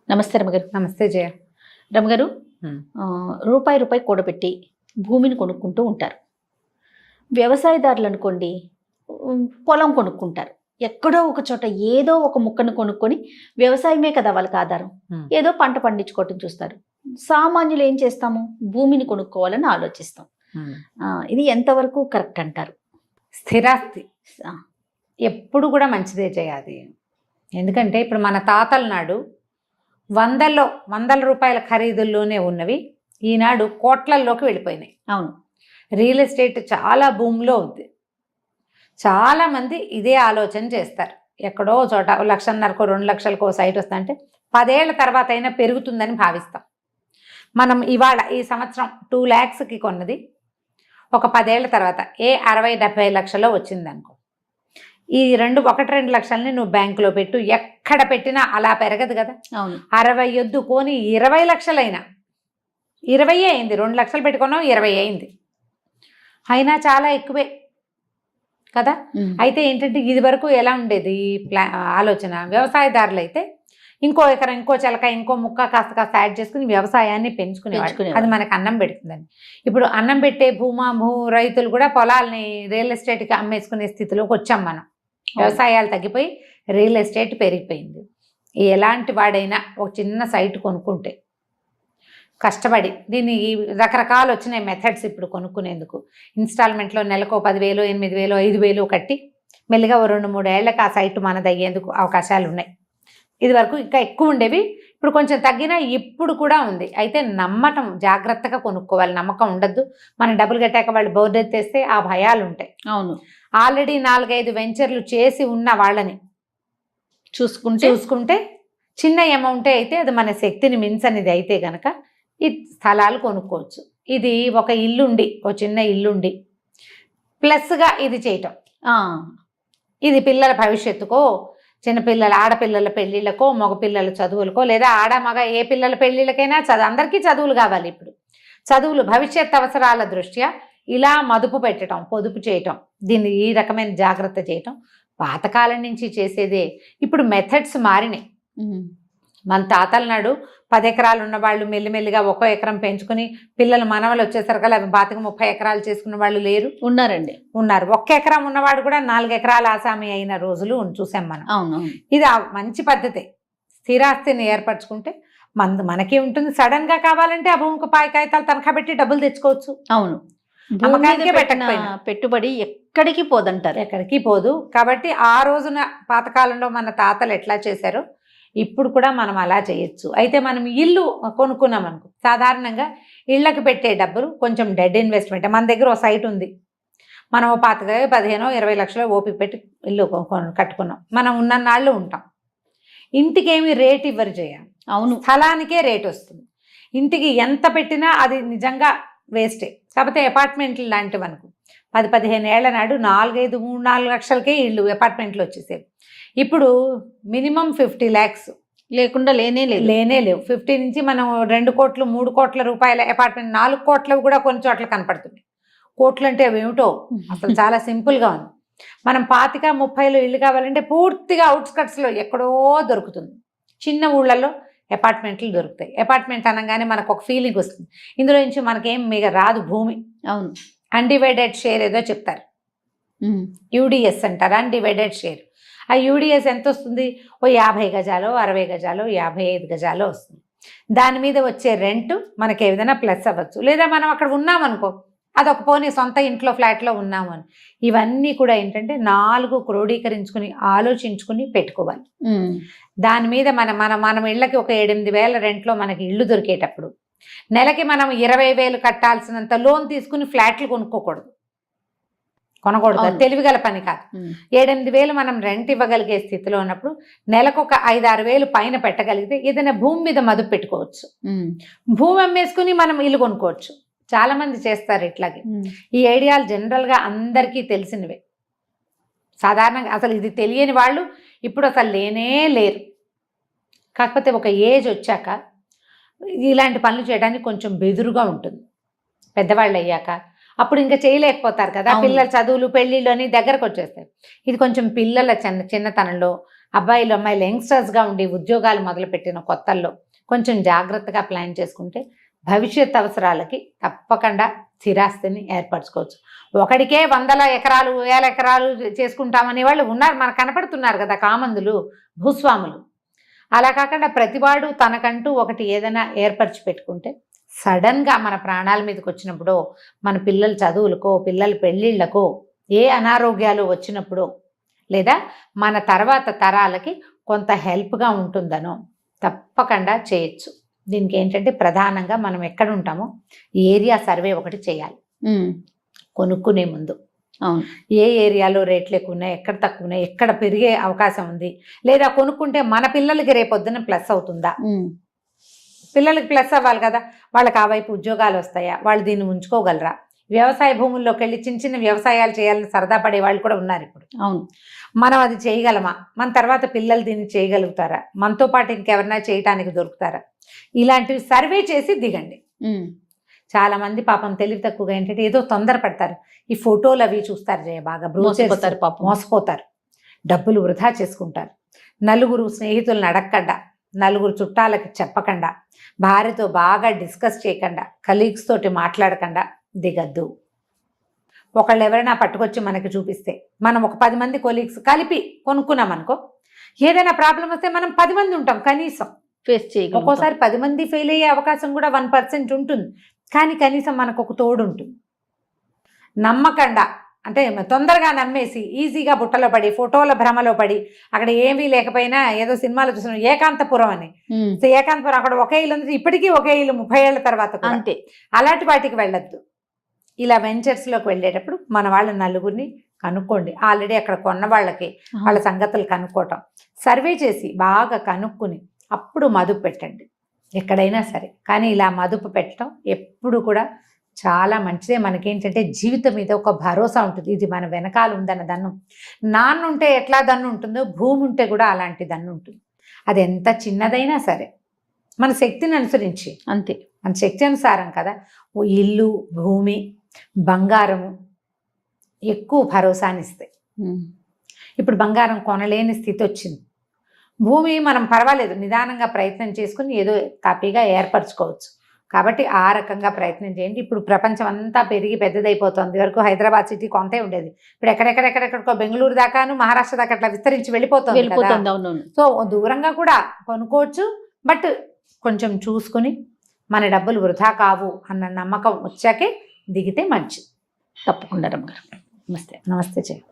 నమస్తే రమగారు. నమస్తే జయ. రమగారు, రూపాయి కూడబెట్టి భూమిని కొనుక్కుంటూ ఉంటారు. వ్యవసాయదారులు అనుకోండి, పొలం కొనుక్కుంటారు. ఎక్కడో ఒక చోట ఏదో ఒక ముక్కను కొనుక్కొని వ్యవసాయమే కదా వాళ్ళకి ఆధారం, ఏదో పంట పండించుకోవటం చూస్తారు. సామాన్యులు ఏం చేస్తాము, భూమిని కొనుక్కోవాలని ఆలోచిస్తాం. ఇది ఎంతవరకు కరెక్ట్ అంటారు? స్థిరాస్తి ఎప్పుడు కూడా మంచిదే చేయాలి. ఎందుకంటే ఇప్పుడు మన తాతల నాడు వందల రూపాయల ఖరీదుల్లోనే ఉన్నవి ఈనాడు కోట్లల్లోకి వెళ్ళిపోయినాయి. అవును, రియల్ ఎస్టేట్ చాలా భూమిలో ఉంది. చాలామంది ఇదే ఆలోచన చేస్తారు. ఎక్కడో చోట 1,50,000కో 2,00,000కో సైట్ వస్తుందంటే 10 ఏళ్ల తర్వాత అయినా పెరుగుతుందని భావిస్తాం. మనం ఇవాళ ఈ సంవత్సరం 2 lakhsకి కొన్నది ఒక 10 ఏళ్ల తర్వాత 60-70 లక్షల్లో వచ్చిందనుకో, ఈ 1-2 లక్షల్ని నువ్వు బ్యాంకులో పెట్టు, ఎక్కడ పెట్టినా అలా పెరగదు కదా. అవును, 60 వద్దు కొని 20 లక్షలైనా, 20 అయింది, 2 లక్షలు పెట్టుకున్నావు 20 అయింది, అయినా చాలా ఎక్కువే కదా. అయితే ఏంటంటే ఇది వరకు ఎలా ఉండేది ఆలోచన, వ్యవసాయదారులు అయితే ఇంకో ఎకరం, ఇంకో చిలక, ఇంకో ముక్క కాస్త యాడ్ చేసుకుని వ్యవసాయాన్ని పెంచుకునేవాడు. అది మనకు అన్నం పెడుతుందని. ఇప్పుడు అన్నం పెట్టే రైతులు కూడా పొలాల్ని రియల్ ఎస్టేట్కి అమ్మేసుకునే స్థితిలోకి వచ్చాం మనం. వ్యవసాయాలు తగ్గిపోయి రియల్ ఎస్టేట్ పెరిగిపోయింది. ఎలాంటి వాడైనా ఒక చిన్న సైట్ కొనుక్కుంటే కష్టపడి, దీన్ని రకరకాలు వచ్చినాయి మెథడ్స్ ఇప్పుడు కొనుక్కునేందుకు. ఇన్స్టాల్మెంట్లో నెలకు 10,000, 8,000, 5,000 కట్టి మెల్లిగా 2-3 ఏళ్లకు ఆ సైట్ మనదయ్యేందుకు అవకాశాలు ఉన్నాయి. ఇది వరకు ఇంకా ఎక్కువ ఉండేవి, ఇప్పుడు కొంచెం తగ్గినా ఇప్పుడు కూడా ఉంది. అయితే నమ్మటం, జాగ్రత్తగా కొనుక్కోవాలి. నమ్మకం ఉండద్దు. మనం డబ్బులు కట్టాక వాళ్ళు బోర్డు ఎత్తేస్తే ఆ భయాలు ఉంటాయి. అవును, ఆల్రెడీ 4-5 వెంచర్లు చేసి ఉన్న వాళ్ళని చూసుకుంటే చిన్న అమౌంటే అయితే అది మన శక్తిని మించనిది అయితే గనక ఈ స్థలాలు కొనుక్కోవచ్చు. ఇది ఒక ఇల్లుండి, ఒక చిన్న ఇల్లుండి ప్లస్గా ఇది చేయటం, ఇది పిల్లల భవిష్యత్తుకో, చిన్నపిల్లల ఆడపిల్లల పెళ్ళిళ్ళకో, మగపిల్లల చదువులకో, లేదా ఆడ మగ ఏ పిల్లల పెళ్ళిళ్ళకైనా అందరికీ చదువులు కావాలి. ఇప్పుడు చదువులు భవిష్యత్ అవసరాల దృష్ట్యా ఇలా మదుపు పెట్టడం, పొదుపు చేయటం, దీన్ని ఈ రకమైన జాగ్రత్త చేయటం పాతకాలం నుంచి చేసేదే. ఇప్పుడు మెథడ్స్ మారినాయి. మన తాతల నాడు 10 ఎకరాలు ఉన్నవాళ్ళు మెల్లిమెల్లిగా 1 ఎకరం పెంచుకుని పిల్లలు మనవలు వచ్చేసరికల్లా 25-30 ఎకరాలు చేసుకున్న వాళ్ళు లేరు, ఉన్నారు. 1 ఎకరం ఉన్నవాడు కూడా 4 ఎకరాల ఆసామి అయిన రోజులు చూసాం మనం. ఇది మంచి పద్ధతే. స్థిరాస్తిని ఏర్పరచుకుంటే మనకి ఉంటుంది. సడన్ గా కావాలంటే ఆ భూమికి కాగితాలు తనఖా పెట్టి డబ్బులు తెచ్చుకోవచ్చు. అవును, పెట్టుబడి ఎక్కడికి పోదంటారు, ఎక్కడికి పోదు. కాబట్టి ఆ రోజున పాతకాలంలో మన తాతలు ఎట్లా చేశారో ఇప్పుడు కూడా మనం అలా చేయొచ్చు. అయితే మనం ఇల్లు కొనుక్కున్నాం అనుకో, సాధారణంగా ఇళ్ళకి పెట్టే డబ్బులు కొంచెం డెడ్ ఇన్వెస్ట్మెంట్. మన దగ్గర ఒక సైట్ ఉంది, మనం పాతగా 15-20 లక్షలు ఓపిక పెట్టి ఇల్లు కట్టుకున్నాం, మనం ఉన్న నాళ్ళు ఉంటాం. ఇంటికి ఏమి రేట్ ఇవ్వరు చేయాలి. అవును, స్థలానికే రేట్ వస్తుంది. ఇంటికి ఎంత పెట్టినా అది నిజంగా వేస్టే. కాకపోతే అపార్ట్మెంట్లు లాంటివి అనుకో, 10-15 ఏళ్ల నాడు 4-5-3-4 లక్షలకే ఇళ్ళు అపార్ట్మెంట్లు వచ్చేసేవి. ఇప్పుడు మినిమం 50 lakhs లేకుండా లేనే లేవు. 50 నుంచి మనం 2 కోట్లు 3 కోట్ల రూపాయల అపార్ట్మెంట్, 4 కోట్లవి కూడా కొన్ని చోట్ల కనపడుతుంది. కోట్లు అంటే అవి ఏమిటో అసలు చాలా సింపుల్గా ఉంది. మనం 25-30 ఇల్లు కావాలంటే పూర్తిగా అవుట్స్కట్స్లో ఎక్కడో దొరుకుతుంది. చిన్న ఊళ్ళల్లో అపార్ట్మెంట్లు దొరుకుతాయి. అపార్ట్మెంట్ అనగానే మనకు ఒక ఫీలింగ్ వస్తుంది. ఇందులో నుంచి మనకేం మిగ రాదు భూమి. అవును, అన్డివైడెడ్ షేర్ ఏదో చెప్తారు, యూడిఎస్ అంటారు, అన్డివైడెడ్ షేర్. ఆ యూడిఎస్ ఎంత వస్తుంది? ఓ 50 గజాలు, 60 గజాలు, 55 గజాలు వస్తుంది. దాని మీద వచ్చే రెంట్ మనకి ఏదైనా ప్లస్ అవ్వచ్చు. లేదా మనం అక్కడ ఉన్నామనుకో, అదొక పోనీ సొంత ఇంట్లో ఫ్లాట్లో ఉన్నాము అని. ఇవన్నీ కూడా ఏంటంటే 4 క్రోడీకరించుకుని ఆలోచించుకుని పెట్టుకోవాలి. దాని మీద మనం ఇళ్ళకి ఒక 8,000 రెంట్లో మనకి ఇల్లు దొరికేటప్పుడు నెలకి మనం 20,000 కట్టాల్సినంత లోన్ తీసుకుని ఫ్లాట్లు కొనుక్కోకూడదు, తెలివిగల పని కాదు. 7-8 మనం రెంట్ ఇవ్వగలిగే స్థితిలో ఉన్నప్పుడు నెలకు ఒక 5-6 వేలు పైన పెట్టగలిగితే ఏదైనా భూమి మీద మదుపు పెట్టుకోవచ్చు. భూమి అమ్మేసుకుని మనం ఇల్లు కొనుక్కోవచ్చు. చాలా మంది చేస్తారు ఇట్లాగే. ఈ ఐడియాలు జనరల్గా అందరికీ తెలిసినవే. సాధారణంగా అసలు ఇది తెలియని వాళ్ళు ఇప్పుడు అసలు లేరు. కాకపోతే ఒక ఏజ్ వచ్చాక ఇలాంటి పనులు చేయడానికి కొంచెం బెదురుగా ఉంటుంది. పెద్దవాళ్ళు అయ్యాక అప్పుడు ఇంకా చేయలేకపోతారు కదా. పిల్లల చదువులు, పెళ్ళిళ్ళు అని దగ్గరకు వచ్చేస్తాయి. ఇది కొంచెం పిల్లల చిన్నతనంలో అబ్బాయిలు అమ్మాయిలు యంగ్స్టర్స్గా ఉండి ఉద్యోగాలు మొదలుపెట్టిన కొత్తల్లో కొంచెం జాగ్రత్తగా ప్లాన్ చేసుకుంటే భవిష్యత్ అవసరాలకి తప్పకుండా స్థిరాస్తిని ఏర్పరచుకోవచ్చు. ఒకడికే 100 ఎకరాలు 1000 ఎకరాలు చేసుకుంటామనే వాళ్ళు ఉన్నారు, మనకు కనపడుతున్నారు కదా కామందులు, భూస్వాములు. అలా కాకుండా ప్రతివాడు తనకంటూ ఒకటి ఏదైనా ఏర్పరిచి పెట్టుకుంటే సడన్గా మన ప్రాణాల మీదకి వచ్చినప్పుడు, మన పిల్లల చదువులకో పిల్లల పెళ్ళిళ్ళకో ఏ అనారోగ్యాలు వచ్చినప్పుడు, లేదా మన తర్వాత తరాలకి కొంత హెల్ప్గా ఉంటుందనో తప్పకుండా చేయొచ్చు. దీనికి ఏంటంటే ప్రధానంగా మనం ఎక్కడ ఉంటామో ఏరియా సర్వే ఒకటి చేయాలి కొనుక్కునే ముందు. అవును. ఏ ఏరియాలో రేట్లు ఎక్కువ ఉన్నాయి, ఎక్కడ తక్కువ ఉన్నాయి, ఎక్కడ పెరిగే అవకాశం ఉంది, లేదా కొనుక్కుంటే మన పిల్లలకి రేపొద్దున ప్లస్ అవుతుందా. పిల్లలకి ప్లస్ అవ్వాలి కదా, వాళ్ళకి ఆ వైపు ఉద్యోగాలు వస్తాయా, వాళ్ళు దీన్ని ఉంచుకోగలరా, వ్యవసాయ భూముల్లోకి వెళ్ళి చిన్న చిన్న వ్యవసాయాలు చేయాలని సరదా పడే వాళ్ళు కూడా ఉన్నారు ఇప్పుడు. అవును. మనం అది చేయగలమా, మన తర్వాత పిల్లలు దీన్ని చేయగలుగుతారా, మనతో పాటు ఇంకెవరైనా చేయటానికి దొరుకుతారా, ఇలాంటివి సర్వే చేసి దిగండి. చాలా మంది పాపం తెలివి తక్కువగా ఏంటంటే ఏదో తొందర పడతారు, ఈ ఫోటోలు అవి చూస్తారు జయ, బాగా మోసపోతారు పాపం. మోసపోతారు, డబ్బులు వృధా చేసుకుంటారు. నలుగురు స్నేహితులను అడగకుండా, నలుగురు చుట్టాలకి చెప్పకుండా, భార్యతో బాగా డిస్కస్ చేయకుండా, కలీగ్స్ తోటి మాట్లాడకుండా దిగద్దు. ఒకళ్ళు ఎవరైనా పట్టుకొచ్చి మనకి చూపిస్తే మనం ఒక 10 మంది కొలీగ్స్ కలిపి కొనుక్కున్నాం అనుకో, ఏదైనా ప్రాబ్లం వస్తే మనం 10 మంది ఉంటాం కనీసం ఫేస్ చేయగలం. ఒక్కోసారి 10 మంది ఫెయిల్ అయ్యే అవకాశం కూడా 1% ఉంటుంది, కానీ కనీసం మనకు ఒక తోడు ఉంటుంది. నమ్మకండా అంటే తొందరగా నమ్మేసి ఈజీగా బుట్టలో పడి ఫోటోల భ్రమలో పడి అక్కడ ఏమీ లేకపోయినా ఏదో సినిమాలో చూసిన ఏకాంతపురం అని, ఏకాంతపురం అక్కడ ఒకే ఇల్లు ఉంది, ఇప్పటికీ ఒకే ఇల్లు 30 ఏళ్ల తర్వాత కూడా. అంతే. అలాంటి వాటికి వెళ్ళొద్దు. ఇలా వెంచర్స్లోకి వెళ్ళేటప్పుడు మన వాళ్ళ నలుగురిని కనుక్కోండి. ఆల్రెడీ అక్కడ కొన్న వాళ్ళకి వాళ్ళ సంగతులు కనుక్కోవటం, సర్వే చేసి బాగా కనుక్కుని అప్పుడు మదుపు పెట్టండి ఎక్కడైనా సరే. కానీ ఇలా మదుపు పెట్టడం ఎప్పుడు కూడా చాలా మంచిదే. మనకేంటంటే జీవితం మీద ఒక భరోసా ఉంటుంది, ఇది మన వెనకాల ఉందన్న దన్ను. నాన్న ఉంటే ఎట్లా దన్ను ఉంటుందో భూమి ఉంటే కూడా అలాంటి దన్ను ఉంటుంది. అది ఎంత చిన్నదైనా సరే మన శక్తిని అనుసరించి, అంతే మన శక్తి అనుసారం కదా. ఓ ఇల్లు, భూమి, బంగారము ఎక్కువ భరోసాని ఇస్తాయి. ఇప్పుడు బంగారం కొనలేని స్థితి వచ్చింది, భూమి మనం పర్వాలేదు నిదానంగా ప్రయత్నం చేసుకుని ఏదో కాపీగా ఏర్పరచుకోవచ్చు. కాబట్టి ఆ రకంగా ప్రయత్నం చేయండి. ఇప్పుడు ప్రపంచం అంతా పెరిగి పెద్దదైపోతుంది. వరకు హైదరాబాద్ సిటీ కొంతే ఉండేది, ఇప్పుడు ఎక్కడెక్కడెక్కడెక్కడికో బెంగళూరు దాకాను మహారాష్ట్ర దాకా అట్లా విస్తరించి వెళ్ళిపోతుంది. సో దూరంగా కూడా కొనుక్కోవచ్చు, బట్ కొంచెం చూసుకుని మన డబ్బులు వృధా కావు అన్న నమ్మకం వచ్చాకే దిగితే మంచిది. తప్పకుండా రమ్మగారు. నమస్తే. నమస్తే చెయ్యి.